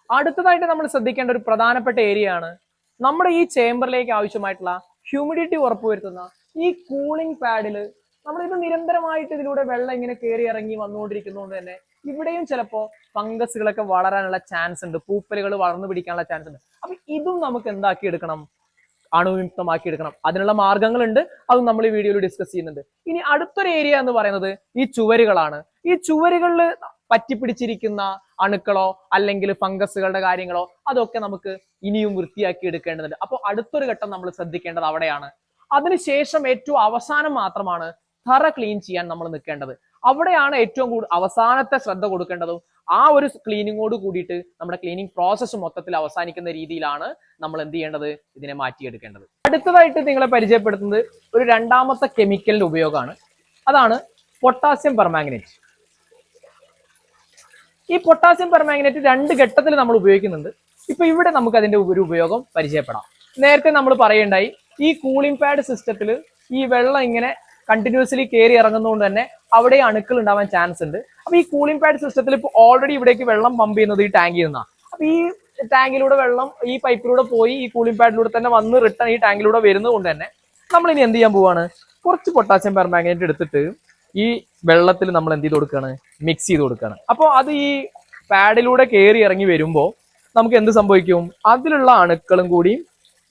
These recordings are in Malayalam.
അടുത്തതായിട്ട് നമ്മൾ ശ്രദ്ധിക്കേണ്ട ഒരു പ്രധാനപ്പെട്ട ഏരിയ ആണ് നമ്മുടെ ഈ ചേംബറിലേക്ക് ആവശ്യമായിട്ടുള്ള ഹ്യൂമിഡിറ്റി ഉറപ്പുവരുത്തുന്ന ഈ കൂളിംഗ് പാഡിൽ നമ്മൾ ഇത് നിരന്തരമായിട്ട് ഇതിലൂടെ വെള്ളം ഇങ്ങനെ കയറി ഇറങ്ങി വന്നുകൊണ്ടിരിക്കുന്നതുകൊണ്ട് തന്നെ ഇവിടെയും ചിലപ്പോൾ ഫംഗസുകളൊക്കെ വളരാനുള്ള ചാൻസ് ഉണ്ട്, പൂപ്പലുകൾ വളർന്നു പിടിക്കാനുള്ള ചാൻസ് ഉണ്ട്. അപ്പൊ ഇതും നമുക്ക് എന്താക്കി എടുക്കണം, അണുവിമുക്തമാക്കി എടുക്കണം. അതിനുള്ള മാർഗങ്ങളുണ്ട്, അതും നമ്മൾ ഈ വീഡിയോയിൽ ഡിസ്കസ് ചെയ്യുന്നുണ്ട്. ഇനി അടുത്തൊരു ഏരിയ എന്ന് പറയുന്നത് ഈ ചുവരുകളാണ്. ഈ ചുവരുകളിൽ പറ്റിപ്പിടിച്ചിരിക്കുന്ന അണുക്കളോ അല്ലെങ്കിൽ ഫംഗസുകളുടെ കാര്യങ്ങളോ അതൊക്കെ നമുക്ക് ഇനിയും വൃത്തിയാക്കി എടുക്കേണ്ടതുണ്ട്. അപ്പോൾ അടുത്തൊരു ഘട്ടം നമ്മൾ ശ്രദ്ധിക്കേണ്ടത് അവിടെയാണ്. അതിനുശേഷം ഏറ്റവും അവസാനം മാത്രമാണ് തറ ക്ലീൻ ചെയ്യാൻ നമ്മൾ നിൽക്കേണ്ടത്. അവിടെയാണ് ഏറ്റവും അവസാനത്തെ ശ്രദ്ധ കൊടുക്കേണ്ടതും. ആ ഒരു ക്ലീനിങ്ങോട് കൂടിയിട്ട് നമ്മുടെ ക്ലീനിങ് പ്രോസസ്സ് മൊത്തത്തിൽ അവസാനിക്കുന്ന രീതിയിലാണ് നമ്മൾ എന്ത് ചെയ്യേണ്ടത്, ഇതിനെ മാറ്റിയെടുക്കേണ്ടത്. അടുത്തതായിട്ട് നിങ്ങളെ പരിചയപ്പെടുത്തുന്നത് ഒരു രണ്ടാമത്തെ കെമിക്കലിന്റെ ഉപയോഗമാണ്. അതാണ് പൊട്ടാസ്യം പെർമാംഗനേറ്റ്. ഈ പൊട്ടാസ്യം പെർമാംഗനേറ്റ് രണ്ട് ഘട്ടത്തിൽ നമ്മൾ ഉപയോഗിക്കുന്നുണ്ട്. ഇപ്പൊ ഇവിടെ നമുക്ക് അതിന്റെ ഒരു ഉപയോഗം പരിചയപ്പെടാം. നേരത്തെ നമ്മൾ പറയുണ്ടായി ഈ കൂളിംഗ് പാഡ് സിസ്റ്റത്തിൽ ഈ വെള്ളം ഇങ്ങനെ കണ്ടിന്യൂസ്ലി കയറി ഇറങ്ങുന്നതുകൊണ്ട് തന്നെ അവിടെ അണുക്കൾ ഉണ്ടാവാൻ ചാൻസ് ഉണ്ട്. അപ്പൊ ഈ കൂളിംഗ് പാഡ് സിസ്റ്റത്തിൽ ഇപ്പോൾ ഓൾറെഡി ഇവിടേക്ക് വെള്ളം പമ്പ് ചെയ്യുന്നത് ഈ ടാങ്കിൽ നിന്നാണ്. അപ്പൊ ഈ ടാങ്കിലൂടെ വെള്ളം ഈ പൈപ്പിലൂടെ പോയി ഈ കൂളിംഗ് പാഡിലൂടെ തന്നെ വന്ന് റിട്ടേൺ ഈ ടാങ്കിലൂടെ വരുന്നത് കൊണ്ട് തന്നെ നമ്മൾ ഇനി എന്ത് ചെയ്യാൻ പോവാണ്, കുറച്ച് പൊട്ടാസ്യം പെർമാംഗനേറ്റ് എടുത്തിട്ട് ഈ വെള്ളത്തിൽ നമ്മൾ എന്ത് ചെയ്ത് കൊടുക്കുകയാണ്, മിക്സ് ചെയ്ത് കൊടുക്കുകയാണ്. അപ്പോൾ അത് ഈ പാഡിലൂടെ കയറി ഇറങ്ങി വരുമ്പോൾ നമുക്ക് എന്ത് സംഭവിക്കും, അതിലുള്ള അണുക്കളും കൂടി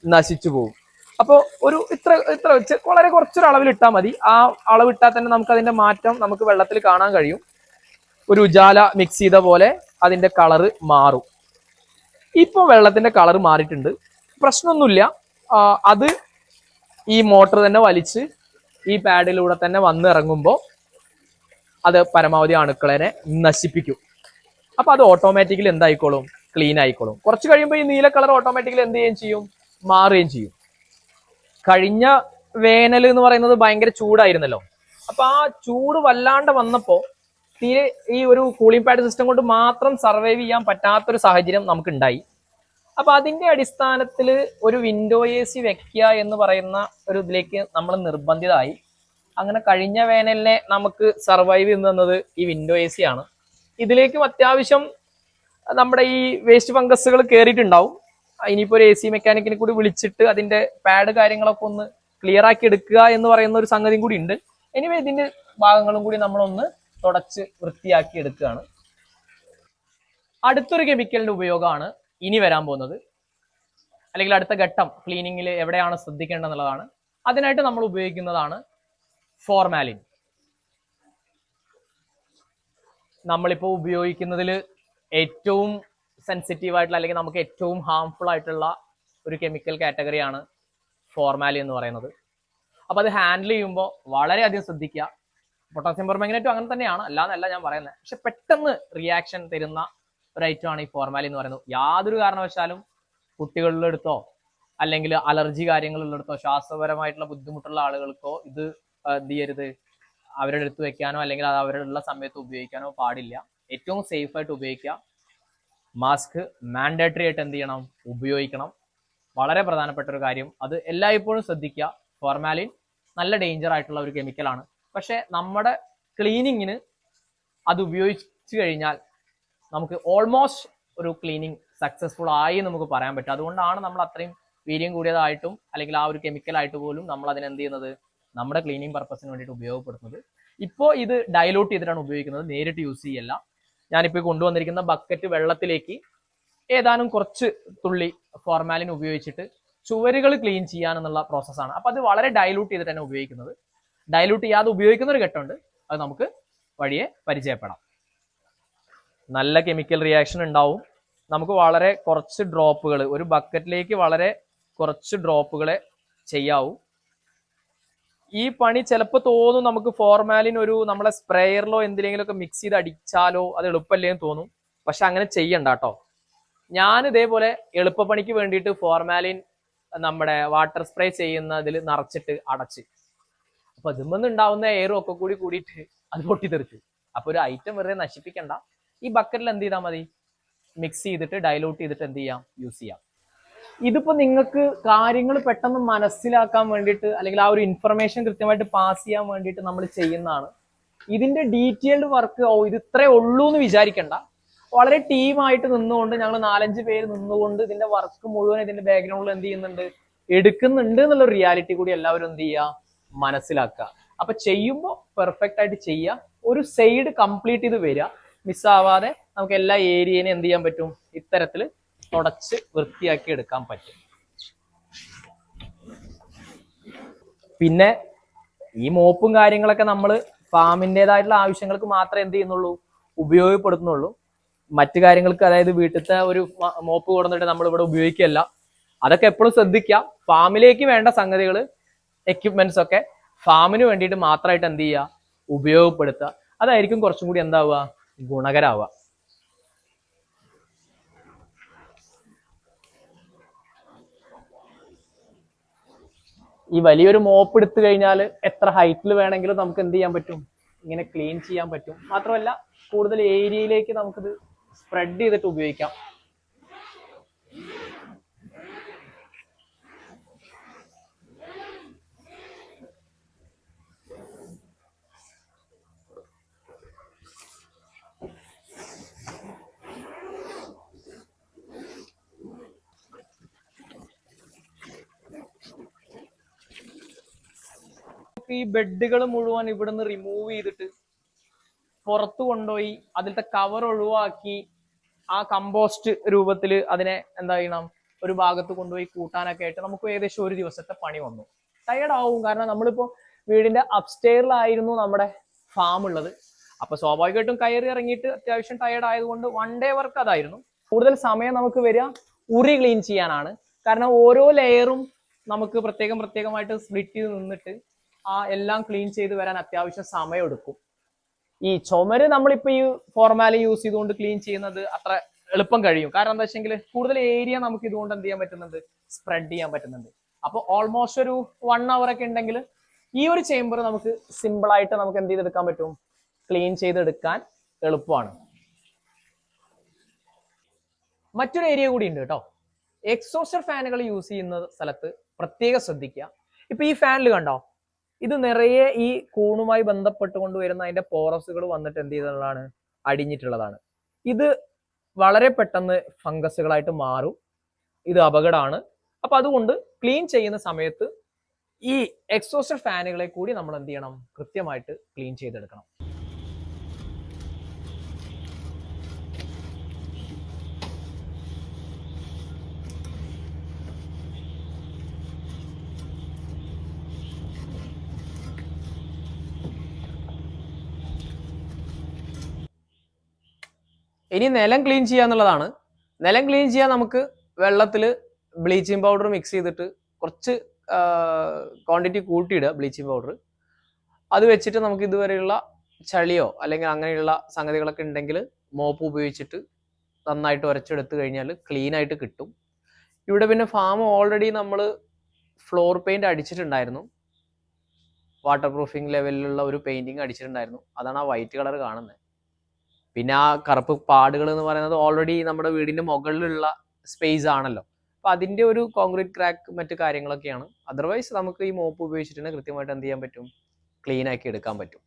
നശിച്ചു പോകും. അപ്പോൾ ഒരു ഇത്ര വെച്ച് വളരെ കുറച്ചൊരു അളവിൽ ഇട്ടാൽ മതി. ആ അളവിട്ടാൽ തന്നെ നമുക്ക് അതിന്റെ മാറ്റം നമുക്ക് വെള്ളത്തിൽ കാണാൻ കഴിയും. ഒരു ഉജാല മിക്സ് ചെയ്ത പോലെ അതിന്റെ കളറ് മാറും. ഇപ്പൊ വെള്ളത്തിന്റെ കളർ മാറിയിട്ടുണ്ട്, പ്രശ്നമൊന്നുമില്ല. അത് ഈ മോട്ടർ തന്നെ വലിച്ച് ഈ പാഡിലൂടെ തന്നെ വന്ന് ഇറങ്ങുമ്പോൾ അത് പരമാവധി അണുക്കളെ നശിപ്പിക്കും. അപ്പൊ അത് ഓട്ടോമാറ്റിക്കലി എന്തായിക്കോളും, ക്ലീൻ ആയിക്കോളും. കുറച്ച് കഴിയുമ്പോൾ ഈ നീല കളർ ഓട്ടോമാറ്റിക്കലി എന്ത് ചെയ്യുകയും ചെയ്യും, മാറുകയും ചെയ്യും. കഴിഞ്ഞ വേനൽ എന്ന് പറയുന്നത് ഭയങ്കര ചൂടായിരുന്നല്ലോ. അപ്പൊ ആ ചൂട് വല്ലാണ്ട് വന്നപ്പോ തീരെ ഈ ഒരു കൂളിംഗ് പാഡ് സിസ്റ്റം കൊണ്ട് മാത്രം സർവൈവ് ചെയ്യാൻ പറ്റാത്തൊരു സാഹചര്യം നമുക്ക് ഉണ്ടായി. അപ്പൊ അതിന്റെ അടിസ്ഥാനത്തിൽ ഒരു വിൻഡോ AC വെക്കുക എന്ന് പറയുന്ന ഒരു ഇതിലേക്ക് നമ്മൾ നിർബന്ധിതമായി. അങ്ങനെ കഴിഞ്ഞ വേനലിനെ നമുക്ക് സർവൈവ് ചെയ്യുന്നത് ഈ വിൻഡോ AC ആണ്. ഇതിലേക്കും അത്യാവശ്യം നമ്മുടെ ഈ വേസ്റ്റ് ഫംഗസുകൾ കയറിയിട്ടുണ്ടാവും. ഇനിയിപ്പോ ഒരു AC മെക്കാനിക്കിനെ കൂടി വിളിച്ചിട്ട് അതിന്റെ പാഡ് കാര്യങ്ങളൊക്കെ ഒന്ന് ക്ലിയർ ആക്കി എടുക്കുക എന്ന് പറയുന്ന ഒരു സംഗതിയും കൂടി ഉണ്ട്. എനിവേ ഇതിന്റെ ഭാഗങ്ങളും കൂടി നമ്മളൊന്ന് തുടച്ച് വൃത്തിയാക്കി എടുക്കുകയാണ്. അടുത്തൊരു കെമിക്കലിന്റെ ഉപയോഗമാണ് ഇനി വരാൻ പോകുന്നത്, അല്ലെങ്കിൽ അടുത്ത ഘട്ടം ക്ലീനിങ്ങിൽ എവിടെയാണ് ശ്രദ്ധിക്കേണ്ടതെന്നുള്ളതാണ്. അതിനായിട്ട് നമ്മൾ ഉപയോഗിക്കുന്നതാണ് ഫോർമാലിൻ. നമ്മളിപ്പോൾ ഉപയോഗിക്കുന്നതിൽ ഏറ്റവും സെൻസിറ്റീവ് ആയിട്ടുള്ള അല്ലെങ്കിൽ നമുക്ക് ഏറ്റവും ഹാംഫുൾ ആയിട്ടുള്ള ഒരു കെമിക്കൽ കാറ്റഗറിയാണ് ഫോർമാലിൻ എന്ന് പറയുന്നത്. അപ്പോൾ അത് ഹാൻഡിൽ ചെയ്യുമ്പോൾ വളരെയധികം ശ്രദ്ധിക്കുക. പൊട്ടാസ്യം പെർമാംഗനേറ്റും അങ്ങനെ തന്നെയാണ്, അല്ലാന്നല്ല ഞാൻ പറയുന്നത്. പക്ഷെ പെട്ടെന്ന് റിയാക്ഷൻ തരുന്ന ഒരു ഐറ്റമാണ് ഈ ഫോർമാലിൻ എന്ന് പറയുന്നത്. യാതൊരു കാരണവശാലും കുട്ടികളിലെടുത്തോ അല്ലെങ്കിൽ അലർജി കാര്യങ്ങളിലെടുത്തോ ശ്വാസപരമായിട്ടുള്ള ബുദ്ധിമുട്ടുള്ള ആളുകൾക്കോ ഇത് എന്ത് ചെയ്യരുത്, അവരുടെ അടുത്ത് വെക്കാനോ അല്ലെങ്കിൽ അത് അവരുടെ സമയത്ത് ഉപയോഗിക്കാനോ പാടില്ല. ഏറ്റവും സേഫ് ആയിട്ട് ഉപയോഗിക്കുക. മാസ്ക് മാൻഡേറ്ററി ആയിട്ട് എന്ത് ചെയ്യണം, ഉപയോഗിക്കണം. വളരെ പ്രധാനപ്പെട്ട ഒരു കാര്യം, അത് എല്ലായ്പ്പോഴും ശ്രദ്ധിക്കുക. ഫോർമാലിൻ നല്ല ഡേഞ്ചർ ആയിട്ടുള്ള ഒരു കെമിക്കലാണ്. പക്ഷെ നമ്മുടെ ക്ലീനിങ്ങിന് അത് ഉപയോഗിച്ചു കഴിഞ്ഞാൽ നമുക്ക് ഓൾമോസ്റ്റ് ഒരു ക്ലീനിങ് സക്സസ്ഫുൾ ആയി നമുക്ക് പറയാൻ പറ്റും. അതുകൊണ്ടാണ് നമ്മൾ അത്രയും വീര്യം കൂടിയതായിട്ടും അല്ലെങ്കിൽ ആ ഒരു കെമിക്കലായിട്ട് പോലും നമ്മൾ അതിനെന്ത് ചെയ്യുന്നത്, നമ്മുടെ ക്ലീനിങ് പർപ്പസിന് വേണ്ടിയിട്ട് ഉപയോഗപ്പെടുത്തുന്നത്. ഇപ്പോൾ ഇത് ഡൈലൂട്ട് ചെയ്തിട്ടാണ് ഉപയോഗിക്കുന്നത്, നേരിട്ട് യൂസ് ചെയ്യല്ല. ഞാനിപ്പോൾ കൊണ്ടുവന്നിരിക്കുന്ന ബക്കറ്റ് വെള്ളത്തിലേക്ക് ഏതാനും കുറച്ച് തുള്ളി ഫോർമാലിൻ ഉപയോഗിച്ചിട്ട് ചുവരുകൾ ക്ലീൻ ചെയ്യാനെന്നുള്ള പ്രോസസ്സാണ്. അപ്പോൾ അത് വളരെ ഡൈലൂട്ട് ചെയ്തിട്ട് തന്നെ ഉപയോഗിക്കുന്നത്. ഡൈലൂട്ട് ചെയ്യാതെ ഉപയോഗിക്കുന്ന ഒരു ഘട്ടമുണ്ട്, അത് നമുക്ക് വഴിയെ പരിചയപ്പെടാം. നല്ല കെമിക്കൽ റിയാക്ഷൻ ഉണ്ടാവും. നമുക്ക് വളരെ കുറച്ച് ഡ്രോപ്പുകൾ, ഒരു ബക്കറ്റിലേക്ക് വളരെ കുറച്ച് ഡ്രോപ്പുകളെ ചെയ്യാവൂ. ഈ പണി ചിലപ്പോൾ തോന്നും നമുക്ക് ഫോർമാലിൻ ഒരു നമ്മളെ സ്പ്രേയറിലോ എന്തിലെങ്കിലുമൊക്കെ മിക്സ് ചെയ്ത് അടിച്ചാലോ അത് എളുപ്പമല്ലേന്ന് തോന്നും. പക്ഷെ അങ്ങനെ ചെയ്യണ്ട കേട്ടോ. ഞാൻ ഇതേപോലെ എളുപ്പപ്പണിക്ക് വേണ്ടിയിട്ട് ഫോർമാലിൻ നമ്മുടെ വാട്ടർ സ്പ്രേ ചെയ്യുന്നതിൽ നിറച്ചിട്ട് അടച്ച്, അപ്പൊ അതിൽ ഉണ്ടാവുന്ന എയറും ഒക്കെ കൂടിയിട്ട് അത് പൊട്ടിത്തെറിച്ചു. അപ്പൊ ഒരു ഐറ്റം വെറുതെ നശിപ്പിക്കണ്ട. ഈ ബക്കറ്റിൽ എന്ത് ചെയ്താൽ മതി, മിക്സ് ചെയ്തിട്ട് ഡൈലൂട്ട് ചെയ്തിട്ട് എന്ത് ചെയ്യാം, യൂസ് ചെയ്യാം. ഇതിപ്പോ നിങ്ങൾക്ക് കാര്യങ്ങൾ പെട്ടെന്ന് മനസ്സിലാക്കാൻ വേണ്ടിയിട്ട് അല്ലെങ്കിൽ ആ ഒരു ഇൻഫർമേഷൻ കൃത്യമായിട്ട് പാസ് ചെയ്യാൻ വേണ്ടിയിട്ട് നമ്മൾ ചെയ്യുന്നതാണ്. ഇതിന്റെ ഡീറ്റെയിൽഡ് വർക്ക് ഇത് ഇത്രേ ഉള്ളൂ എന്ന് വിചാരിക്കണ്ട. വളരെ ടീമായിട്ട് നിന്നുകൊണ്ട് ഞങ്ങൾ 4-5 പേര് നിന്നുകൊണ്ട് ഇതിന്റെ വർക്ക് മുഴുവൻ ഇതിന്റെ ബാക്ക്ഗ്രൗണ്ടിൽ എന്ത് ചെയ്യുന്നുണ്ട്, എടുക്കുന്നുണ്ട് എന്നുള്ള റിയാലിറ്റി കൂടി എല്ലാവരും എന്ത് ചെയ്യുക, മനസ്സിലാക്കുക. അപ്പൊ ചെയ്യുമ്പോൾ പെർഫെക്റ്റ് ആയിട്ട് ചെയ്യുക, ഒരു സൈഡ് കംപ്ലീറ്റ് ചെയ്ത് വരിക, മിസ്സാവാതെ നമുക്ക് എല്ലാ ഏരിയനും എന്ത് ചെയ്യാൻ പറ്റും, ഇത്തരത്തിൽ തുടച്ച് വൃത്തിയാക്കി എടുക്കാൻ പറ്റും. പിന്നെ ഈ മോപ്പും കാര്യങ്ങളൊക്കെ നമ്മൾ ഫാമിൻ്റെതായിട്ടുള്ള ആവശ്യങ്ങൾക്ക് മാത്രമേ എന്ത് ചെയ്യുന്നുള്ളൂ, ഉപയോഗപ്പെടുത്തുന്നുള്ളൂ. മറ്റു കാര്യങ്ങൾക്ക്, അതായത് വീട്ടിലത്തെ ഒരു മോപ്പ് കൊടുത്തിട്ട് നമ്മൾ ഇവിടെ ഉപയോഗിക്കുകയല്ല. അതൊക്കെ എപ്പോഴും ശ്രദ്ധിക്കുക. ഫാമിലേക്ക് വേണ്ട സംഗതികൾ, എക്യുപ്മെന്റ്സ് ഒക്കെ ഫാമിന് വേണ്ടിയിട്ട് മാത്രമായിട്ട് എന്ത് ചെയ്യുക, ഉപയോഗപ്പെടുത്തുക. അതായിരിക്കും കുറച്ചും കൂടി എന്താവുക, ഗുണകരമാവുക. ഈ വലിയൊരു മോപ്പ് എടുത്തു കഴിഞ്ഞാൽ എത്ര ഹൈറ്റിൽ വേണമെങ്കിലും നമുക്ക് എന്ത് ചെയ്യാൻ പറ്റും, ഇങ്ങനെ ക്ലീൻ ചെയ്യാൻ പറ്റും. മാത്രമല്ല കൂടുതൽ ഏരിയയിലേക്ക് നമുക്കിത് സ്പ്രെഡ് ചെയ്തിട്ട് ഉപയോഗിക്കാം. ഈ ബെഡുകൾ മുഴുവൻ ഇവിടുന്ന് റിമൂവ് ചെയ്തിട്ട് പുറത്തു കൊണ്ടുപോയി അതിലത്തെ കവർ ഒഴിവാക്കി ആ കമ്പോസ്റ്റ് രൂപത്തിൽ അതിനെ എന്താ ചെയ്യണം, ഒരു ഭാഗത്ത് കൊണ്ടുപോയി കൂട്ടാനൊക്കെ ആയിട്ട് നമുക്ക് ഏകദേശം ഒരു ദിവസത്തെ പണി വന്നു. ടയർഡ് ആവും. കാരണം നമ്മളിപ്പോ വീടിന്റെ അപ്സ്റ്റെയറിലായിരുന്നു നമ്മുടെ ഫാം ഉള്ളത്. അപ്പൊ സ്വാഭാവികമായിട്ടും കയറി ഇറങ്ങിയിട്ട് അത്യാവശ്യം ടയർഡ് ആയതുകൊണ്ട് 1 ഡേ വർക്ക് അതായിരുന്നു. കൂടുതൽ സമയം നമുക്ക് വരിക ഉറി ക്ലീൻ ചെയ്യാനാണ്. കാരണം ഓരോ ലെയറും നമുക്ക് പ്രത്യേകമായിട്ട് സ്പ്ലിറ്റ് ചെയ്ത് നിന്നിട്ട് ആ എല്ലാം ക്ലീൻ ചെയ്ത് വരാൻ അത്യാവശ്യം സമയം എടുക്കും. ഈ ചുമര് നമ്മളിപ്പോ ഈ ഫോർമാലി യൂസ് ചെയ്തുകൊണ്ട് ക്ലീൻ ചെയ്യുന്നത് അത്ര എളുപ്പം കഴിയും. കാരണം എന്താ വെച്ചെങ്കിൽ കൂടുതൽ ഏരിയ നമുക്ക് ഇതുകൊണ്ട് എന്ത് ചെയ്യാൻ പറ്റുന്നുണ്ട്, സ്പ്രെഡ് ചെയ്യാൻ പറ്റുന്നുണ്ട്. അപ്പൊ ഓൾമോസ്റ്റ് ഒരു 1 hour ഒക്കെ ഉണ്ടെങ്കിൽ ഈ ഒരു ചേംബർ നമുക്ക് സിമ്പിൾ ആയിട്ട് നമുക്ക് എന്ത് ചെയ്തെടുക്കാൻ പറ്റും, ക്ലീൻ ചെയ്തെടുക്കാൻ എളുപ്പമാണ്. മറ്റൊരു ഏരിയ കൂടി ഉണ്ട് കേട്ടോ. എക്സോസ്റ്റർ ഫാനുകൾ യൂസ് ചെയ്യുന്ന സ്ഥലത്ത് പ്രത്യേകം ശ്രദ്ധിക്കുക. ഇപ്പൊ ഈ ഫാനിൽ കണ്ടോ, ഇത് നിറയെ ഈ കൂണുമായി ബന്ധപ്പെട്ടുകൊണ്ട് വരുന്ന അതിന്റെ പോറസുകൾ വന്നിട്ട് എന്ത് ചെയ്തതാണ്, അടിഞ്ഞിട്ടുള്ളതാണ്. ഇത് വളരെ പെട്ടെന്ന് ഫംഗസുകളായിട്ട് മാറും. ഇത് അപകടമാണ്. അപ്പൊ അതുകൊണ്ട് ക്ലീൻ ചെയ്യുന്ന സമയത്ത് ഈ എക്സോസ്റ്റർ ഫാനുകളെ കൂടി നമ്മൾ എന്ത് ചെയ്യണം, കൃത്യമായിട്ട് ക്ലീൻ ചെയ്തെടുക്കണം. ഇനി നിലം ക്ലീൻ ചെയ്യാന്നുള്ളതാണ്. നിലം ക്ലീൻ ചെയ്യാൻ നമുക്ക് വെള്ളത്തിൽ ബ്ലീച്ചിങ് പൗഡർ മിക്സ് ചെയ്തിട്ട് കുറച്ച് ക്വാണ്ടിറ്റി കൂട്ടിയിടുക ബ്ലീച്ചിങ് പൗഡർ. അത് വെച്ചിട്ട് നമുക്ക് ഇതുവരെയുള്ള ചളിയോ അല്ലെങ്കിൽ അങ്ങനെയുള്ള സംഗതികളൊക്കെ ഉണ്ടെങ്കിൽ മോപ്പ് ഉപയോഗിച്ചിട്ട് നന്നായിട്ട് ഉരച്ചെടുത്ത് കഴിഞ്ഞാൽ ക്ലീൻ ആയിട്ട് കിട്ടും. ഇവിടെ പിന്നെ ഫാം ഓൾറെഡി നമ്മൾ ഫ്ലോർ പെയിന്റ് അടിച്ചിട്ടുണ്ടായിരുന്നു. വാട്ടർ പ്രൂഫിംഗ് ലെവലിലുള്ള ഒരു പെയിന്റിങ് അടിച്ചിട്ടുണ്ടായിരുന്നു. അതാണ് ആ വൈറ്റ് കളർ കാണുന്നത്. പിന്നെ ആ കറുപ്പ് പാടുകൾ എന്ന് പറയുന്നത് ഓൾറെഡി നമ്മുടെ വീടിന്റെ മുകളിലുള്ള സ്പേസ് ആണല്ലോ. അപ്പൊ അതിന്റെ ഒരു കോൺക്രീറ്റ് ക്രാക്ക് മറ്റു കാര്യങ്ങളൊക്കെയാണ്. അതർവൈസ് നമുക്ക് ഈ മോപ്പ് ഉപയോഗിച്ചിട്ട് തന്നെ കൃത്യമായിട്ട് എന്ത് ചെയ്യാൻ പറ്റും, ക്ലീൻ ആക്കി എടുക്കാൻ പറ്റും.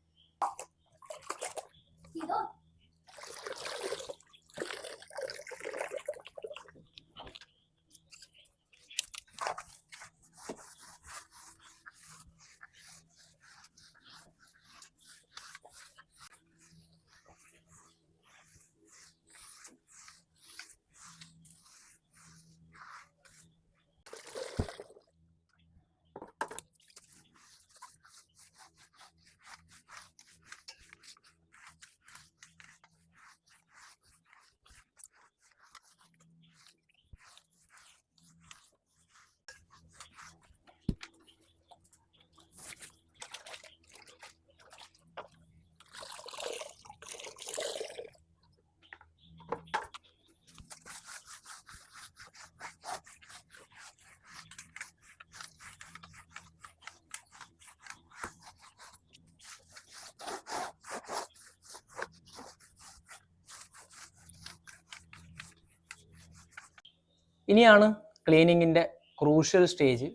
ഇനിയാണ് ക്ലീനിങ്ങിന്റെ ക്രൂഷ്യൽ സ്റ്റേജ്,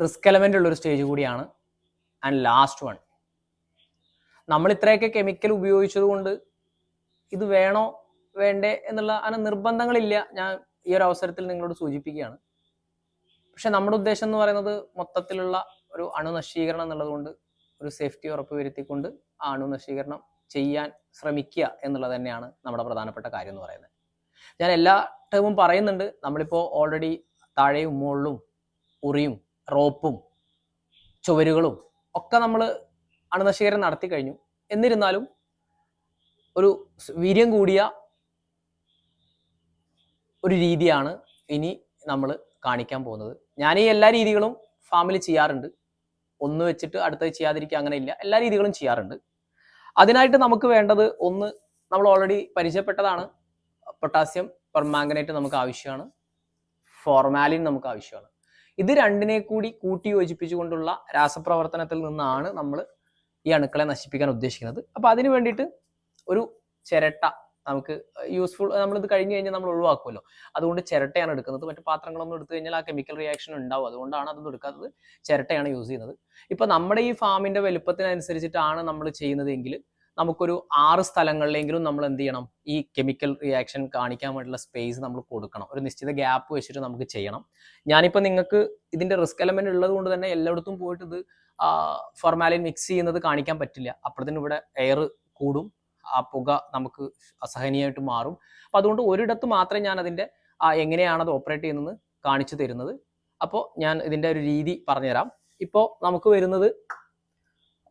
റിസ്ക് എലമെന്റ് ഉള്ളൊരു സ്റ്റേജ് കൂടിയാണ്. ആൻഡ് ലാസ്റ്റ് വൺ, നമ്മൾ ഇത്രയൊക്കെ കെമിക്കൽ ഉപയോഗിച്ചത് കൊണ്ട് ഇത് വേണോ വേണ്ടേ എന്നുള്ള അങ്ങനെ നിർബന്ധങ്ങളില്ല. ഞാൻ ഈ ഒരു അവസരത്തിൽ നിങ്ങളോട് സൂചിപ്പിക്കുകയാണ്. പക്ഷെ നമ്മുടെ ഉദ്ദേശം എന്ന് പറയുന്നത് മൊത്തത്തിലുള്ള ഒരു അണുനശീകരണം എന്നുള്ളത് കൊണ്ട് ഒരു സേഫ്റ്റി ഉറപ്പ് വരുത്തിക്കൊണ്ട് ആ അണുനശീകരണം ചെയ്യാൻ ശ്രമിക്കുക എന്നുള്ളത് തന്നെയാണ് നമ്മുടെ പ്രധാനപ്പെട്ട കാര്യം എന്ന് പറയുന്നത്. ഞാൻ എല്ലാ ടൈമും പറയുന്നുണ്ട്, നമ്മളിപ്പോൾ ഓൾറെഡി താഴെയും മുകളിലും ഉറിയും റോപ്പും ചുവരുകളും ഒക്കെ നമ്മൾ അണുനശീകരണം നടത്തി കഴിഞ്ഞു. എന്നിരുന്നാലും ഒരു വീര്യം കൂടിയ ഒരു രീതിയാണ് ഇനി നമ്മൾ കാണിക്കാൻ പോകുന്നത്. ഞാൻ ഈ എല്ലാ രീതികളും ഫാമിൽ ചെയ്യാറുണ്ട്. ഒന്ന് വെച്ചിട്ട് അടുത്തത് ചെയ്യാതിരിക്കുക അങ്ങനെ ഇല്ല, എല്ലാ രീതികളും ചെയ്യാറുണ്ട്. അതിനായിട്ട് നമുക്ക് വേണ്ടത് ഒന്ന് നമ്മൾ ഓൾറെഡി പരിചയപ്പെട്ടതാണ്, പൊട്ടാസ്യം പെർമാംഗനേറ്റ് നമുക്ക് ആവശ്യമാണ്, ഫോർമാലിൻ നമുക്ക് ആവശ്യമാണ്. ഇത് രണ്ടിനെ കൂടി കൂട്ടി യോജിപ്പിച്ചുകൊണ്ടുള്ള രാസപ്രവർത്തനത്തിൽ നിന്നാണ് നമ്മൾ ഈ അണുക്കളെ നശിപ്പിക്കാൻ ഉദ്ദേശിക്കുന്നത്. അപ്പോൾ അതിന് വേണ്ടിയിട്ട് ഒരു ചിരട്ട നമുക്ക് യൂസ്ഫുൾ, നമ്മളിത് കഴിഞ്ഞ് കഴിഞ്ഞാൽ നമ്മൾ ഒഴിവാക്കുമല്ലോ, അതുകൊണ്ട് ചിരട്ടയാണ് എടുക്കുന്നത്. മറ്റു പാത്രങ്ങളൊന്നും എടുത്തു കഴിഞ്ഞാൽ ആ കെമിക്കൽ റിയാക്ഷൻ ഉണ്ടാവും, അതുകൊണ്ടാണ് അതൊന്നും എടുക്കാത്തത്. ചിരട്ടയാണ് യൂസ് ചെയ്യുന്നത്. ഇപ്പം നമ്മുടെ ഈ ഫാമിൻ്റെ വലുപ്പത്തിനനുസരിച്ചിട്ടാണ് നമ്മൾ ചെയ്യുന്നതെങ്കിൽ നമുക്കൊരു 6 സ്ഥലങ്ങളിലെങ്കിലും നമ്മൾ എന്ത് ചെയ്യണം, ഈ കെമിക്കൽ റിയാക്ഷൻ കാണിക്കാൻ വേണ്ടിയുള്ള സ്പേസ് നമ്മൾ കൊടുക്കണം. ഒരു നിശ്ചിത ഗ്യാപ്പ് വെച്ചിട്ട് നമുക്ക് ചെയ്യണം. ഞാനിപ്പോൾ നിങ്ങൾക്ക് ഇതിൻ്റെ റിസ്ക് എലമെന്റ് ഉള്ളത് കൊണ്ട് തന്നെ എല്ലായിടത്തും പോയിട്ട് ഇത് ഫോർമാലിൻ മിക്സ് ചെയ്യുന്നത് കാണിക്കാൻ പറ്റില്ല. അപ്പോഴത്തേനും ഇവിടെ എയർ കൂടും, ആ പുക നമുക്ക് അസഹനീയമായിട്ട് മാറും. അപ്പം അതുകൊണ്ട് ഒരിടത്ത് മാത്രമേ ഞാൻ അതിൻ്റെ എങ്ങനെയാണത് ഓപ്പറേറ്റ് ചെയ്യുന്നത് കാണിച്ചു തരുന്നത്. അപ്പോൾ ഞാൻ ഇതിൻ്റെ ഒരു രീതി പറഞ്ഞുതരാം. ഇപ്പോൾ നമുക്ക് വരുന്നത്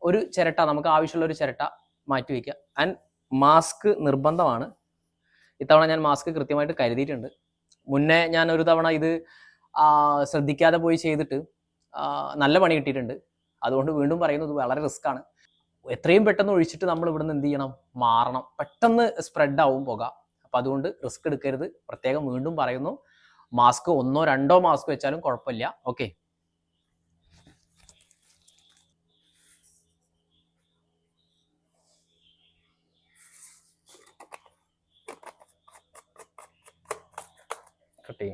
ഒരു ചിരട്ട, നമുക്ക് ആവശ്യമുള്ള ഒരു ചിരട്ട മാറ്റി വയ്ക്കുക. ആൻഡ് മാസ്ക് നിർബന്ധമാണ്. ഇത്തവണ ഞാൻ മാസ്ക് കൃത്യമായിട്ട് കരുതിയിട്ടുണ്ട്. മുന്നേ ഞാൻ ഒരു തവണ ഇത് ശ്രദ്ധിക്കാതെ പോയി ചെയ്തിട്ട് നല്ല പണി കിട്ടിയിട്ടുണ്ട്. അതുകൊണ്ട് വീണ്ടും പറയുന്നത് വളരെ റിസ്ക്കാണ്. എത്രയും പെട്ടെന്ന് ഒഴിച്ചിട്ട് നമ്മൾ ഇവിടുന്ന് എന്ത് ചെയ്യണം, മാറണം. പെട്ടെന്ന് സ്പ്രെഡ് ആവും പുക. അപ്പം അതുകൊണ്ട് റിസ്ക് എടുക്കരുത്. പ്രത്യേകം വീണ്ടും പറയുന്നു, മാസ്ക് 1 or 2 മാസ്ക് വെച്ചാലും കുഴപ്പമില്ല. ഓക്കെ, കട്ടി.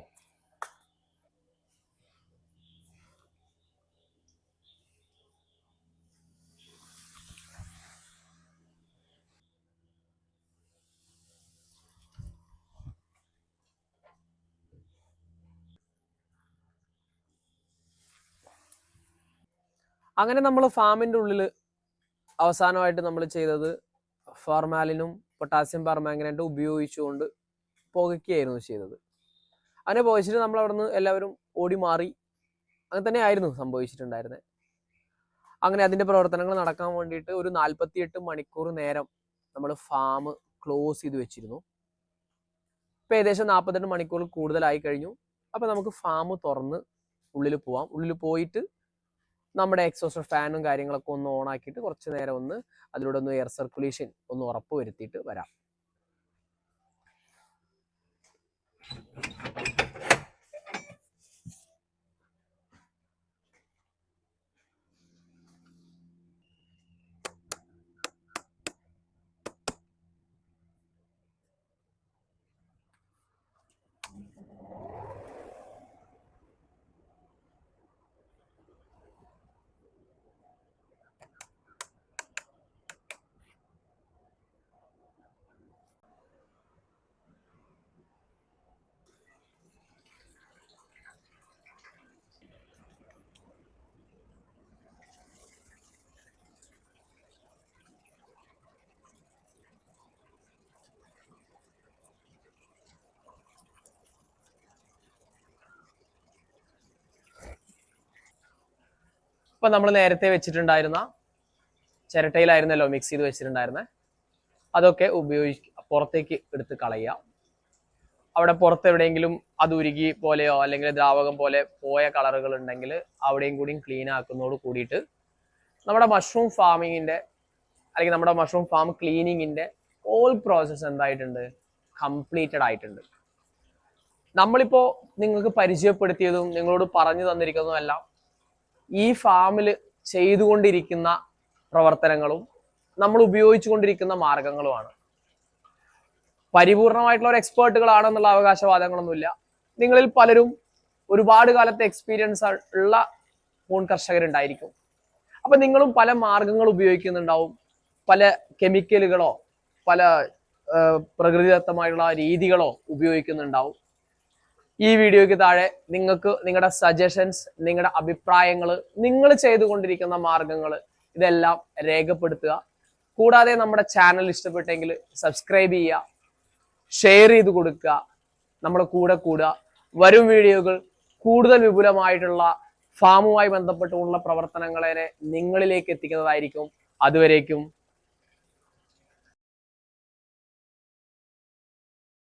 അങ്ങനെ നമ്മൾ ഫാമിൻ്റെ ഉള്ളിൽ അവസാനമായിട്ട് നമ്മൾ ചെയ്തത് ഫോർമാലിനും പൊട്ടാസ്യം പെർമാംഗനേറ്റും ഉപയോഗിച്ചുകൊണ്ട് പുകയ്ക്കുകയായിരുന്നു ചെയ്തത്. അങ്ങനെ പുകച്ചിട്ട് നമ്മൾ അവിടെ നിന്ന് എല്ലാവരും ഓടി മാറി. അങ്ങനെ തന്നെ ആയിരുന്നു സംഭവിച്ചിട്ടുണ്ടായിരുന്നത്. അങ്ങനെ അതിൻ്റെ പ്രവർത്തനങ്ങൾ നടക്കാൻ വേണ്ടിയിട്ട് ഒരു 48 മണിക്കൂർ നേരം നമ്മൾ ഫാം ക്ലോസ് ചെയ്ത് വെച്ചിരുന്നു. ഇപ്പം ഏകദേശം 48 മണിക്കൂർ കൂടുതലായി കഴിഞ്ഞു. അപ്പം നമുക്ക് ഫാം തുറന്ന് ഉള്ളിൽ പോവാം. ഉള്ളിൽ പോയിട്ട് നമ്മുടെ എക്സോസ്റ്റർ ഫാനും കാര്യങ്ങളൊക്കെ ഒന്ന് ഓൺ ആക്കിയിട്ട് കുറച്ച് നേരം ഒന്ന് അതിലൂടെ ഒന്ന് എയർ സർക്കുലേഷൻ ഒന്ന് ഉറപ്പ് വരുത്തിയിട്ട് വരാം. ഇപ്പം നമ്മൾ നേരത്തെ വെച്ചിട്ടുണ്ടായിരുന്ന ചിരട്ടയിലായിരുന്നല്ലോ മിക്സ് ചെയ്ത് വെച്ചിട്ടുണ്ടായിരുന്നത്, അതൊക്കെ പുറത്തേക്ക് എടുത്ത് കളയുക. അവിടെ പുറത്ത് എവിടെയെങ്കിലും അത് ഉരുകി പോലെയോ അല്ലെങ്കിൽ ദ്രാവകം പോലെ പോയ കളറുകൾ ഉണ്ടെങ്കിൽ അവിടെയും കൂടിയും ക്ലീൻ ആക്കുന്നതോട് കൂടിയിട്ട് നമ്മുടെ മഷ്റൂം ഫാമിങ്ങിൻ്റെ അല്ലെങ്കിൽ നമ്മുടെ മഷ്റൂം ഫാം ക്ലീനിങ്ങിൻ്റെ ഹോൾ പ്രോസസ്സ് എന്തായിട്ടുണ്ട്, കംപ്ലീറ്റഡ് ആയിട്ടുണ്ട്. നമ്മളിപ്പോൾ നിങ്ങൾക്ക് പരിചയപ്പെടുത്തിയതും നിങ്ങളോട് പറഞ്ഞു തന്നിരിക്കുന്നതും എല്ലാം ഈ ഫാമിൽ ചെയ്തുകൊണ്ടിരിക്കുന്ന പ്രവർത്തനങ്ങളും നമ്മൾ ഉപയോഗിച്ചുകൊണ്ടിരിക്കുന്ന മാർഗങ്ങളുമാണ്. പരിപൂർണമായിട്ടുള്ള ഒരു എക്സ്പേർട്ടുകളാണെന്നുള്ള അവകാശവാദങ്ങളൊന്നുമില്ല. നിങ്ങളിൽ പലരും ഒരുപാട് കാലത്തെ എക്സ്പീരിയൻസ് ഉള്ള കൂൺ കർഷകരുണ്ടായിരിക്കും. അപ്പം നിങ്ങളും പല മാർഗങ്ങൾ ഉപയോഗിക്കുന്നുണ്ടാവും. പല കെമിക്കലുകളോ പല പ്രകൃതിദത്തമായിട്ടുള്ള രീതികളോ ഉപയോഗിക്കുന്നുണ്ടാവും. ഈ വീഡിയോയ്ക്ക് താഴെ നിങ്ങൾക്ക് നിങ്ങളുടെ സജഷൻസ്, നിങ്ങളുടെ അഭിപ്രായങ്ങൾ, നിങ്ങൾ ചെയ്തുകൊണ്ടിരിക്കുന്ന മാർഗങ്ങൾ ഇതെല്ലാം രേഖപ്പെടുത്തുക. കൂടാതെ നമ്മുടെ ചാനൽ ഇഷ്ടപ്പെട്ടെങ്കിൽ സബ്സ്ക്രൈബ് ചെയ്യുക, ഷെയർ ചെയ്ത് കൊടുക്കുക, നമ്മുടെ കൂടെ കൂടുക. വരും വീഡിയോകൾ കൂടുതൽ വിപുലമായിട്ടുള്ള ഫാമുമായി ബന്ധപ്പെട്ടുള്ള പ്രവർത്തനങ്ങളെ നിങ്ങളിലേക്ക് എത്തിക്കുന്നതായിരിക്കും. അതുവരേക്കും